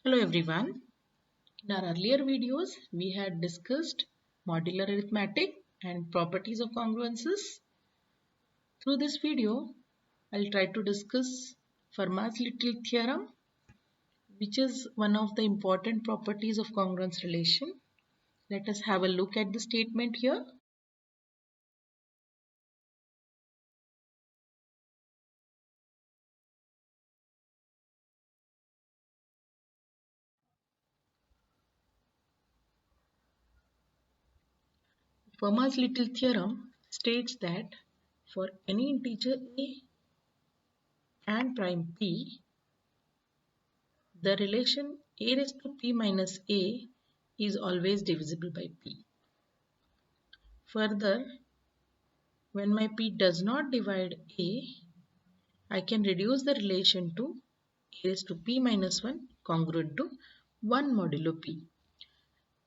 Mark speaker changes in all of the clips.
Speaker 1: Hello everyone. In our earlier videos, we had discussed modular arithmetic and properties of congruences. Through this video, I'll try to discuss Fermat's little theorem, which is one of the important properties of congruence relation. Let us have a look at the statement here. Fermat's little theorem states that for any integer a and prime p, the relation a raised to p minus a is always divisible by p. Further, when my p does not divide a, I can reduce the relation to a raised to p minus 1 congruent to 1 modulo p.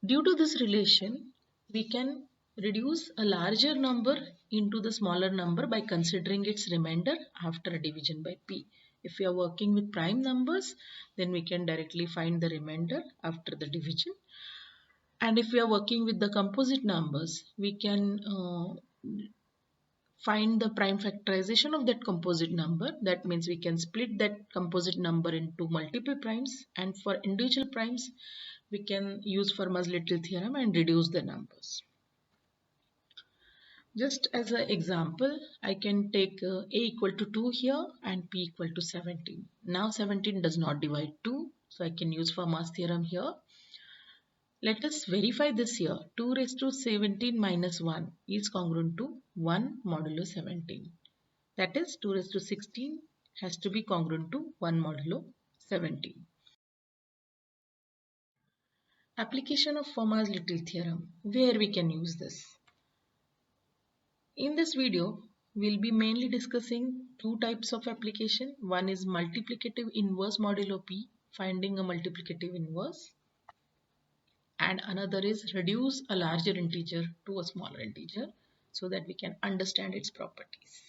Speaker 1: Due to this relation, we can reduce a larger number into the smaller number by considering its remainder after a division by p. If we are working with prime numbers, then we can directly find the remainder after the division. And if we are working with the composite numbers, we can find the prime factorization of that composite number. That means we can split that composite number into multiple primes, and for individual primes we can use Fermat's little theorem and reduce the numbers. Just as an example, I can take a equal to 2 here and p equal to 17. Now 17 does not divide 2, so I can use Fermat's theorem here. Let us verify this here. 2 raised to 17 minus 1 is congruent to 1 modulo 17. That is 2 raised to 16 has to be congruent to 1 modulo 17. Application of Fermat's little theorem, where we can use this. In this video, we'll be mainly discussing two types of application. One is multiplicative inverse modulo p, finding a multiplicative inverse. And another is reduce a larger integer to a smaller integer so that we can understand its properties.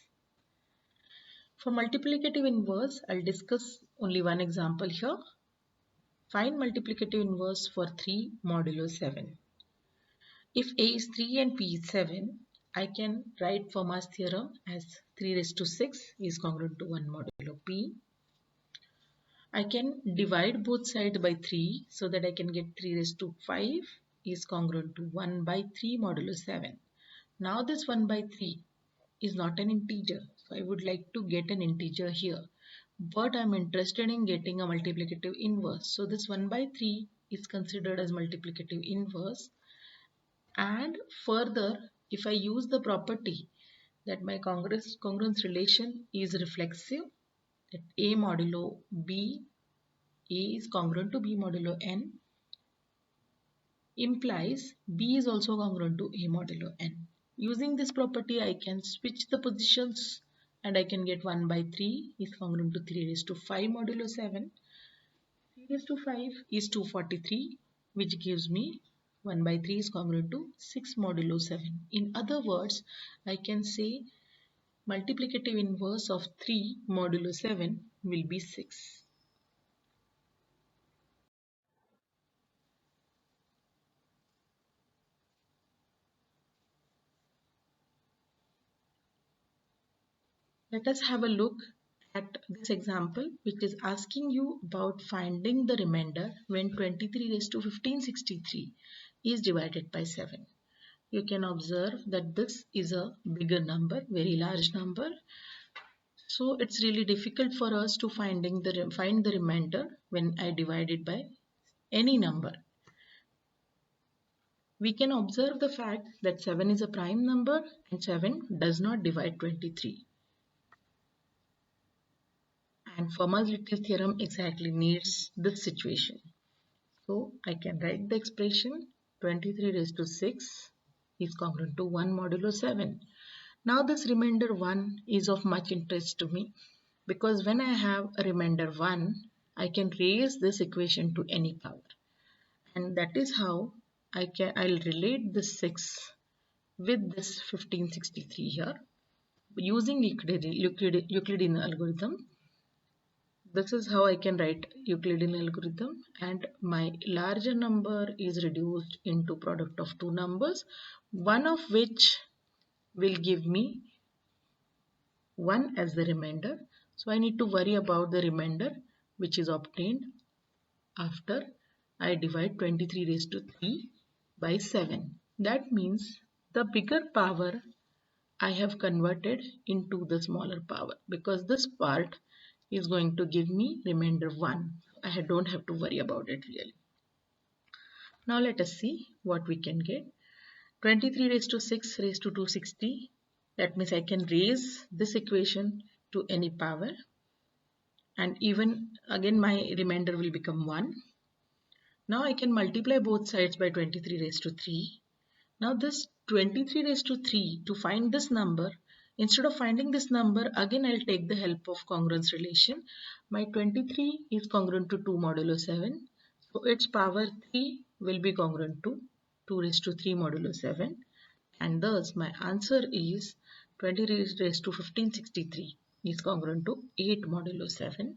Speaker 1: For multiplicative inverse, I'll discuss only one example here. Find multiplicative inverse for 3 modulo 7. If a is 3 and p is 7, I can write Fermat's theorem as 3 raised to 6 is congruent to 1 modulo p. I can divide both sides by 3 so that I can get 3 raised to 5 is congruent to 1 by 3 modulo 7. Now this 1 by 3 is not an integer, so I would like to get an integer here. But I'm interested in getting a multiplicative inverse. So this 1 by 3 is considered as multiplicative inverse. And further, if I use the property that my congruence relation is reflexive, that a modulo b, a is congruent to b modulo n, implies b is also congruent to a modulo n. Using this property, I can switch the positions and I can get 1 by 3 is congruent to 3 raised to 5 modulo 7. 3 raised to 5 is 243, which gives me 1 by 3 is congruent to 6 modulo 7. In other words, I can say multiplicative inverse of 3 modulo 7 will be 6. Let us have a look at this example, which is asking you about finding the remainder when 23 raised to 1563 is divided by 7. You can observe that this is a bigger number, very large number. So it's really difficult for us to find the remainder when I divide it by any number. We can observe the fact that 7 is a prime number and 7 does not divide 23. And Fermat's little theorem exactly needs this situation. So I can write the expression 23 raised to 6 is congruent to 1 modulo 7. Now this remainder 1 is of much interest to me because when I have a remainder 1, I can raise this equation to any power. And that is how I'll relate this 6 with this 1563 here. Using Euclidean algorithm, This is how I can write Euclidean algorithm, and my larger number is reduced into product of two numbers, one of which will give me 1 as the remainder. So I need to worry about the remainder which is obtained after I divide 23 raised to 3 by 7. That means the bigger power I have converted into the smaller power, because this part is going to give me remainder 1. I don't have to worry about it really. Now let us see what we can get. 23 raised to 6 raised to 260. That means I can raise this equation to any power, and even again my remainder will become 1. Now I can multiply both sides by 23 raised to 3. Now this 23 raised to 3, to find this number, instead of finding this number, again I'll take the help of congruence relation. My 23 is congruent to 2 modulo 7. So its power 3 will be congruent to 2 raised to 3 modulo 7. And thus my answer is 20 raised to 1563 is congruent to 8 modulo 7.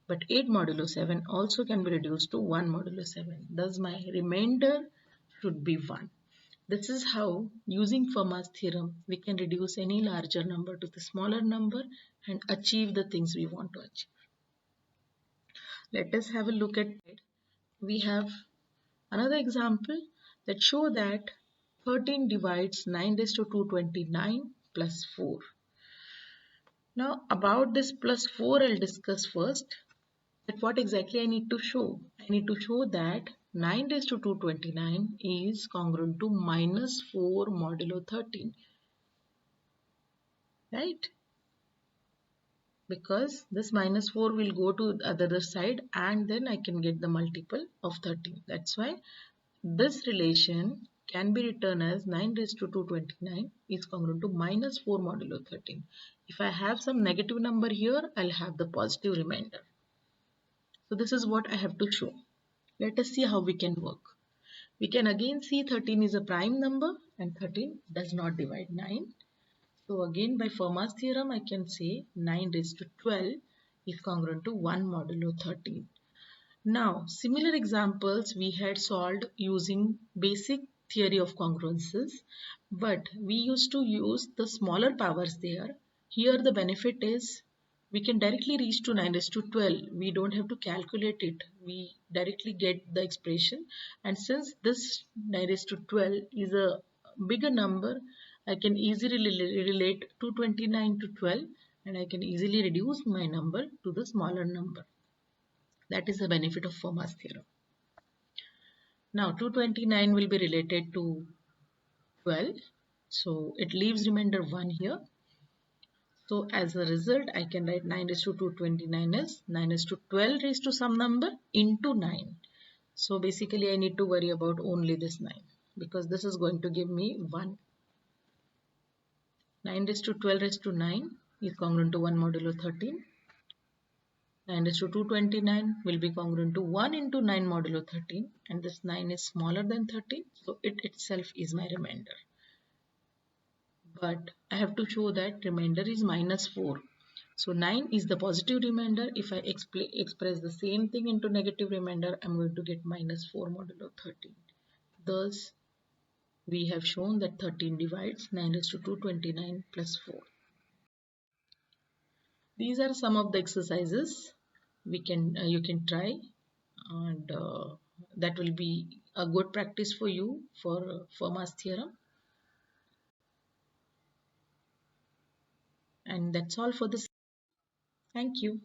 Speaker 1: But 8 modulo 7 also can be reduced to 1 modulo 7. Thus my remainder should be 1. This is how, using Fermat's theorem, we can reduce any larger number to the smaller number and achieve the things we want to achieve. Let us have a look at it. We have another example that show that 13 divides 9 raised to 229 plus 4. Now about this plus 4 I'll discuss first. That what exactly I need to show. I need to show that 9 raised to 229 is congruent to minus 4 modulo 13. Right? Because this minus 4 will go to the other side and then I can get the multiple of 13. That's why this relation can be written as 9 raised to 229 is congruent to minus 4 modulo 13. If I have some negative number here, I'll have the positive remainder. So this is what I have to show. Let us see how we can work. We can again see 13 is a prime number and 13 does not divide 9. So again by Fermat's theorem I can say 9 raised to 12 is congruent to 1 modulo 13. Now similar examples we had solved using basic theory of congruences, but we used to use the smaller powers there. Here the benefit is we can directly reach to 9 raised to 12. We don't have to calculate it. We directly get the expression, and since this 9 raised to 12 is a bigger number, I can easily relate 229 to 12 and I can easily reduce my number to the smaller number. That is the benefit of Fermat's theorem. Now 229 will be related to 12. So it leaves remainder 1 here. So as a result, I can write 9 raised to 229 as 9 raised to 12 raised to some number into 9. So basically I need to worry about only this 9 because this is going to give me 1. 9 raised to 12 raised to 9 is congruent to 1 modulo 13. 9 raised to 229 will be congruent to 1 into 9 modulo 13, and this 9 is smaller than 13, so it itself is my remainder. But I have to show that remainder is minus 4. So 9 is the positive remainder. If I express the same thing into negative remainder, I'm going to get minus 4 modulo 13. Thus, we have shown that 13 divides 9 raised to 229 plus 4. These are some of the exercises you can try, and that will be a good practice for you for Fermat's theorem. And that's all for this. Thank you.